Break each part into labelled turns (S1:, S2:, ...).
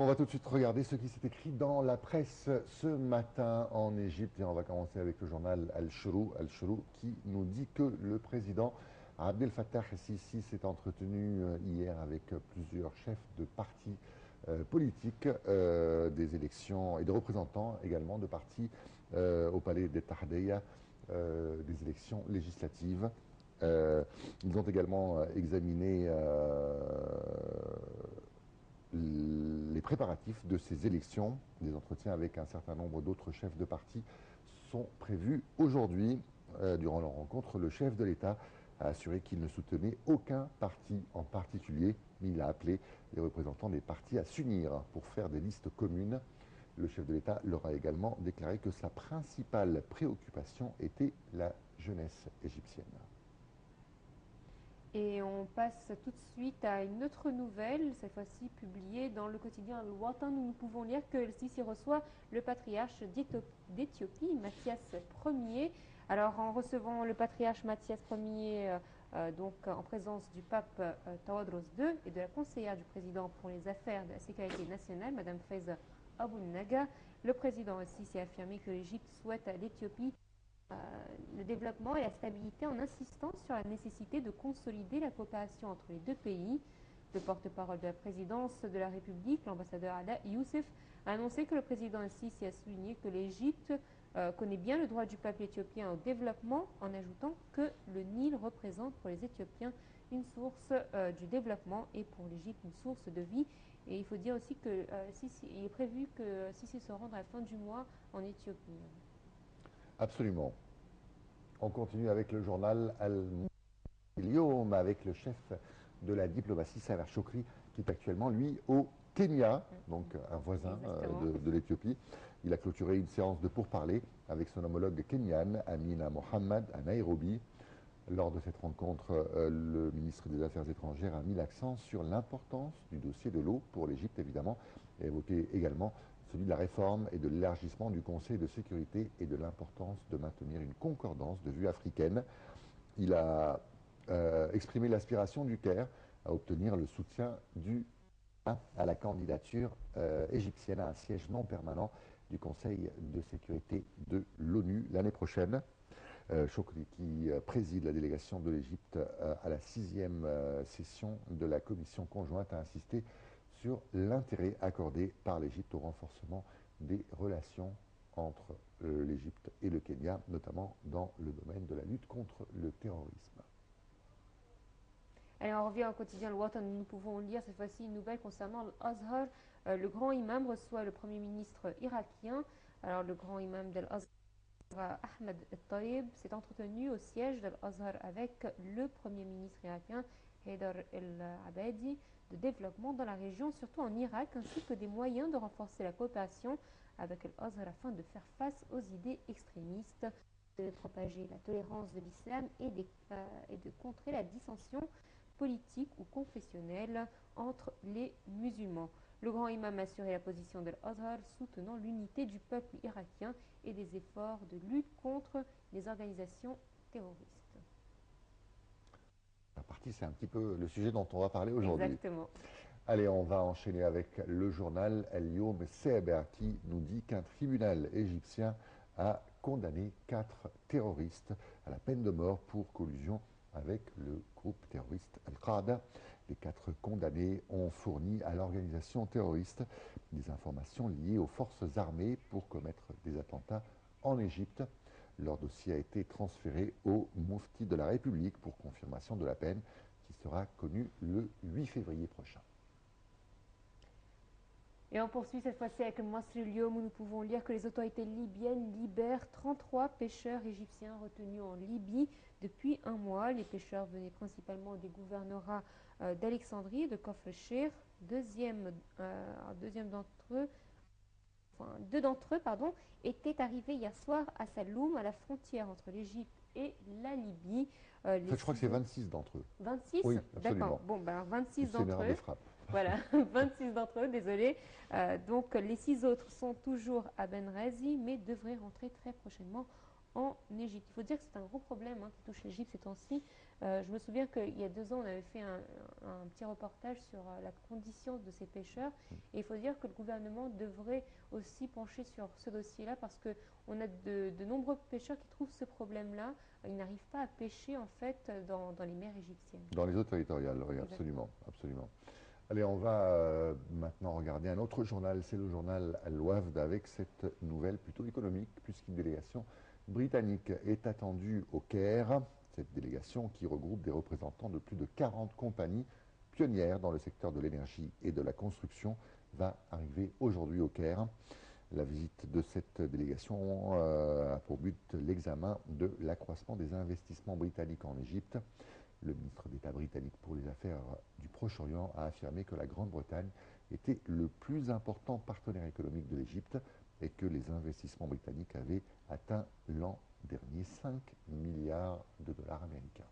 S1: On va tout de suite regarder ce qui s'est écrit dans la presse ce matin en Égypte et on va commencer avec le journal Al-Shurou qui nous dit que le président Abdel Fattah el-Sisi s'est entretenu hier avec plusieurs chefs de partis politiques des élections et de représentants également de partis au palais des Tahdeya des élections législatives. Ils ont également examiné les préparatifs de ces élections. Des entretiens avec un certain nombre d'autres chefs de parti sont prévus aujourd'hui. Durant leur rencontre, le chef de l'État a assuré qu'il ne soutenait aucun parti en particulier, mais il a appelé les représentants des partis à s'unir pour faire des listes communes. Le chef de l'État leur a également déclaré que sa principale préoccupation était la jeunesse égyptienne.
S2: Et on passe tout de suite à une autre nouvelle, cette fois-ci publiée dans le quotidien Al-Watan, où nous pouvons lire que le Sisi reçoit le patriarche d'Éthiopie, Mathias Ier. Alors, en recevant le patriarche Mathias Ier, donc en présence du pape Tawadros II et de la conseillère du président pour les affaires de la sécurité nationale, Madame Faiza Abou-Naga, le président Sisi a affirmé que l'Égypte souhaite à l'Éthiopie le développement et la stabilité en insistant sur la nécessité de consolider la coopération entre les deux pays. Le porte-parole de la présidence de la République, l'ambassadeur Ala Youssef, a annoncé que le président Sisi a souligné que l'Égypte connaît bien le droit du peuple éthiopien au développement, en ajoutant que le Nil représente pour les Éthiopiens une source du développement et pour l'Égypte une source de vie. Et il faut dire aussi que il est prévu que Sisi se rende à la fin du mois en Éthiopie.
S1: Absolument. On continue avec le journal Al-Yom avec le chef de la diplomatie, Sameh Shoukry, qui est actuellement, lui, au Kenya, donc un voisin de l'Éthiopie. Il a clôturé une séance de pourparlers avec son homologue kenyan, Amina Mohamed, à Nairobi. Lors de cette rencontre, le ministre des Affaires étrangères a mis l'accent sur l'importance du dossier de l'eau pour l'Égypte, évidemment, et évoqué également celui de la réforme et de l'élargissement du Conseil de sécurité et de l'importance de maintenir une concordance de vue africaine. Il a exprimé l'aspiration du Caire à obtenir le soutien à la candidature égyptienne à un siège non permanent du Conseil de sécurité de l'ONU l'année prochaine. Shoukry, qui préside la délégation de l'Égypte à la 6e session de la commission conjointe, a insisté sur l'intérêt accordé par l'Égypte au renforcement des relations entre l'Égypte et le Kenya, notamment dans le domaine de la lutte contre le terrorisme.
S2: Alors, on revient au quotidien Al-Watan, nous pouvons lire cette fois-ci une nouvelle concernant l'Azhar. Le grand imam reçoit le premier ministre irakien. Alors, le grand imam d'Al-Azhar, Ahmed El-Taïb, s'est entretenu au siège d'Al-Azhar avec le premier ministre irakien, Haidar El-Abadi, de développement dans la région, surtout en Irak, ainsi que des moyens de renforcer la coopération avec Al-Azhar afin de faire face aux idées extrémistes, de propager la tolérance de l'islam et de contrer la dissension politique ou confessionnelle entre les musulmans. Le grand imam a assuré la position de l'Azhar, soutenant l'unité du peuple irakien et des efforts de lutte contre les organisations terroristes.
S1: La partie, c'est un petit peu le sujet dont on va parler aujourd'hui.
S2: Exactement.
S1: Allez, on va enchaîner avec le journal El-Yom Seber qui nous dit qu'un tribunal égyptien a condamné 4 terroristes à la peine de mort pour collusion avec le groupe terroriste Al-Qaïda. Les 4 condamnés ont fourni à l'organisation terroriste des informations liées aux forces armées pour commettre des attentats en Égypte. Leur dossier a été transféré au Mufti de la République pour confirmation de la peine qui sera connue le 8 février prochain.
S2: Et on poursuit cette fois-ci avec le Masrilium où nous pouvons lire que les autorités libyennes libèrent 33 pêcheurs égyptiens retenus en Libye depuis un mois. Les pêcheurs venaient principalement des gouvernorats d'Alexandrie et de Kafr-Shir. Deux d'entre eux étaient arrivés hier soir à Saloum, à la frontière entre l'Égypte et la Libye.
S1: En fait, je crois que c'est 26 d'entre eux.
S2: 26.
S1: Oui, absolument.
S2: D'accord. Bon, ben alors 26
S1: C'est une
S2: d'entre
S1: erreur de
S2: eux.
S1: frappe.
S2: Voilà, 26 d'entre eux, désolé. Donc les 6 autres sont toujours à Benghazi, mais devraient rentrer très prochainement en Égypte. Il faut dire que c'est un gros problème qui touche l'Égypte ces temps-ci. Je me souviens qu'il y a 2 ans, on avait fait un petit reportage sur la condition de ces pêcheurs. Et il faut dire que le gouvernement devrait aussi pencher sur ce dossier-là parce qu'on a de nombreux pêcheurs qui trouvent ce problème-là. Ils n'arrivent pas à pêcher en fait dans les mers égyptiennes.
S1: Dans les eaux territoriales, oui,
S2: Exactement.
S1: absolument, absolument. Allez, on va maintenant regarder un autre journal, c'est le journal Al-Wafd, avec cette nouvelle plutôt économique, puisqu'une délégation britannique est attendue au Caire. Cette délégation, qui regroupe des représentants de plus de 40 compagnies pionnières dans le secteur de l'énergie et de la construction, va arriver aujourd'hui au Caire. La visite de cette délégation a pour but l'examen de l'accroissement des investissements britanniques en Égypte. Le ministre d'État britannique pour les affaires du Proche-Orient a affirmé que la Grande-Bretagne était le plus important partenaire économique de l'Égypte et que les investissements britanniques avaient atteint l'an dernier 5 milliards de dollars américains.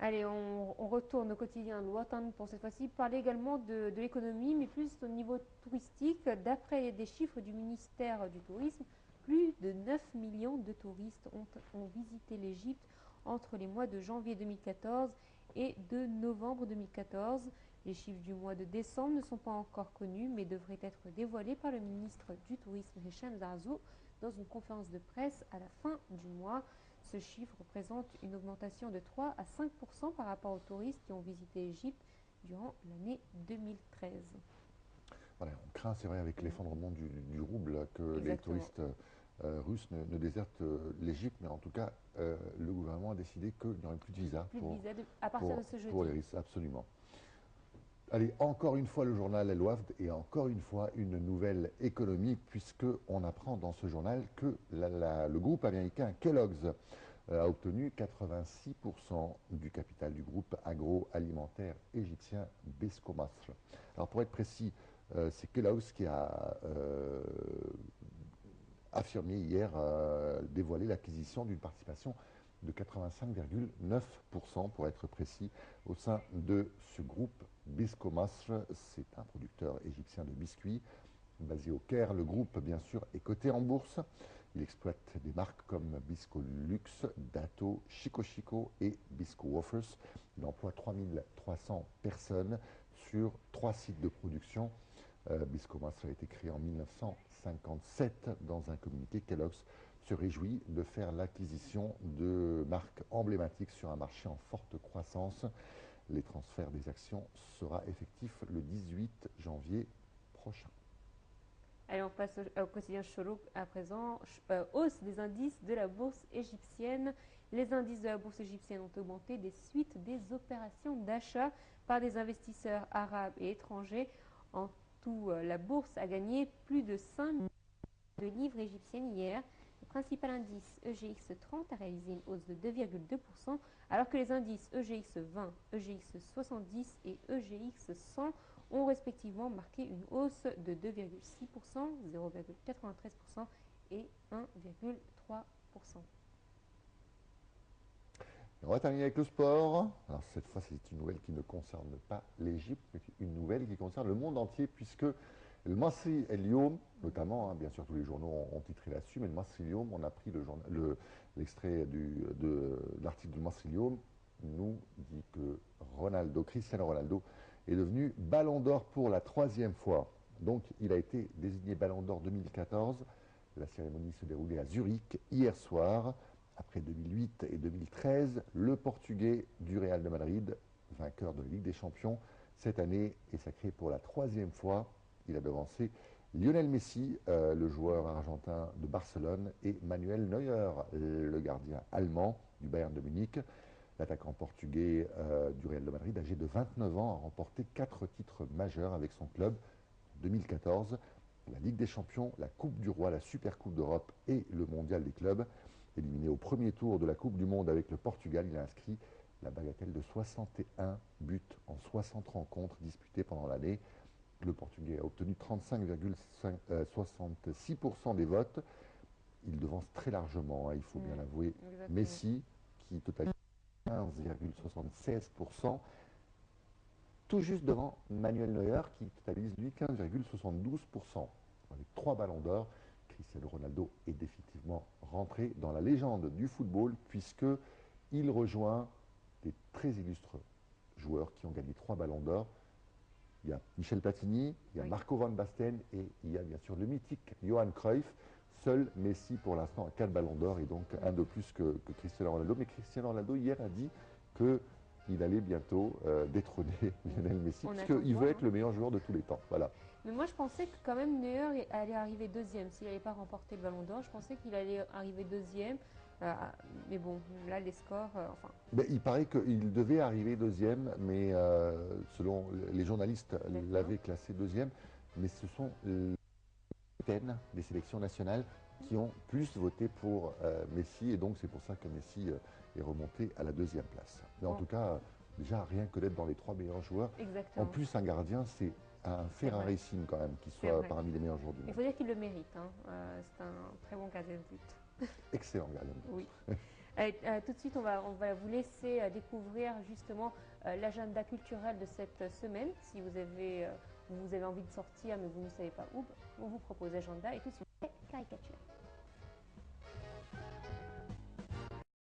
S2: Allez, on retourne au quotidien de Watan pour cette fois-ci parler également de l'économie, mais plus au niveau touristique. D'après des chiffres du ministère du Tourisme, plus de 9 millions de touristes ont visité l'Égypte entre les mois de janvier 2014 et de novembre 2014. Les chiffres du mois de décembre ne sont pas encore connus, mais devraient être dévoilés par le ministre du Tourisme, Hicham Zarzou, dans une conférence de presse à la fin du mois. Ce chiffre représente une augmentation de 3 à 5% par rapport aux touristes qui ont visité l'Égypte durant l'année 2013.
S1: Voilà, on craint, c'est vrai, avec l'effondrement du rouble, que les
S2: Exactement.
S1: touristes russes ne désertent l'Égypte, mais en tout cas, le gouvernement a décidé qu'il n'y aurait plus de visa
S2: Plus de visa à partir de ce jeudi.
S1: pour les Russes, absolument. Allez, encore une fois le journal El Wafd et encore une fois une nouvelle économique, puisqu'on apprend dans ce journal que le groupe américain Kellogg's a obtenu 86% du capital du groupe agroalimentaire égyptien Besco Masr. Alors pour être précis, c'est Kellogg's qui a affirmé hier, dévoilé l'acquisition d'une participation de 85,9% pour être précis au sein de ce groupe Bisco Masr. C'est un producteur égyptien de biscuits basé au Caire. Le groupe, bien sûr, est coté en bourse. Il exploite des marques comme Bisco Luxe, Dato, Chico Chico et Bisco Wafers. Il emploie 3300 personnes sur 3 sites de production. Bisco Masr a été créé en 1957. Dans un communiqué, Kellogg's se réjouit de faire l'acquisition de marques emblématiques sur un marché en forte croissance. Les transferts des actions sera effectif le 18 janvier prochain.
S2: Allez, on passe au quotidien Chorouk à présent. Hausse des indices de la bourse égyptienne. Les indices de la bourse égyptienne ont augmenté des suites des opérations d'achat par des investisseurs arabes et étrangers. En tout, la bourse a gagné plus de 5 millions de livres égyptiennes hier. Le principal indice EGX 30 a réalisé une hausse de 2,2%, alors que les indices EGX 20, EGX 70 et EGX 100 ont respectivement marqué une hausse de 2,6%, 0,93% et 1,3%.
S1: On va terminer avec le sport. Alors cette fois, c'est une nouvelle qui ne concerne pas l'Égypte, mais une nouvelle qui concerne le monde entier, puisque le Masri El Youm, notamment, bien sûr tous les journaux ont titré là-dessus, mais le Masri El Youm, on a pris l'extrait de l'article du Masri El Youm, nous dit que Cristiano Ronaldo, est devenu Ballon d'Or pour la 3e fois. Donc il a été désigné Ballon d'Or 2014. La cérémonie se déroulait à Zurich hier soir. Après 2008 et 2013, le Portugais du Real de Madrid, vainqueur de la Ligue des Champions, cette année est sacré pour la 3e fois. Il a devancé Lionel Messi, le joueur argentin de Barcelone, et Manuel Neuer, le gardien allemand du Bayern de Munich. L'attaquant portugais du Real de Madrid, âgé de 29 ans, a remporté 4 titres majeurs avec son club en 2014, la Ligue des Champions, la Coupe du Roi, la Super Coupe d'Europe et le Mondial des clubs. Éliminé au premier tour de la Coupe du Monde avec le Portugal, il a inscrit la bagatelle de 61 buts en 60 rencontres disputées pendant l'année. Le Portugais a obtenu 35,66% des votes. Il devance très largement, il faut bien l'avouer, Messi, qui totalise 15,76%, tout juste devant Manuel Neuer, qui totalise lui 15,72%. Avec 3 ballons d'or, Cristiano Ronaldo est définitivement rentré dans la légende du football puisqu'il rejoint des très illustres joueurs qui ont gagné 3 ballons d'or. Il y a Michel Platini, il y a
S2: Oui.
S1: Marco van Basten et il y a bien sûr le mythique Johan Cruyff. Seul Messi pour l'instant a 4 ballons d'or et donc un de plus que Cristiano Ronaldo. Mais Cristiano Ronaldo hier a dit qu'il allait bientôt détrôner Lionel Messi
S2: On attend de
S1: puisqu'il
S2: voir,
S1: veut être
S2: hein.
S1: le meilleur joueur de tous les temps. Voilà.
S2: Mais moi, je pensais que quand même Neuer allait arriver deuxième. S'il n'allait pas remporter le ballon d'or, je pensais qu'il allait arriver deuxième. Mais bon, là, les scores, enfin,
S1: Mais il paraît qu'il devait arriver deuxième, mais selon les journalistes
S2: D'accord.
S1: l'avaient classé deuxième. Mais ce sont les capitaines des sélections nationales qui ont plus voté pour Messi et donc c'est pour ça que Messi est remonté à la deuxième place. Mais en
S2: Bon.
S1: tout cas, déjà rien que d'être dans les 3 meilleurs joueurs. En
S2: exactement.
S1: plus, un gardien, c'est un
S2: C'est vrai.
S1: Ferrarissime quand même, qui
S2: C'est
S1: soit
S2: vrai.
S1: parmi les meilleurs joueurs du
S2: Il
S1: monde.
S2: faut dire qu'il le mérite, hein. C'est un très bon gardien de but.
S1: Excellent gardien de but.
S2: Oui. Tout de suite, on va vous laisser découvrir justement l'agenda culturel de cette semaine. Si vous avez envie de sortir mais vous ne savez pas où, on vous propose l'agenda et tout de suite, caricature.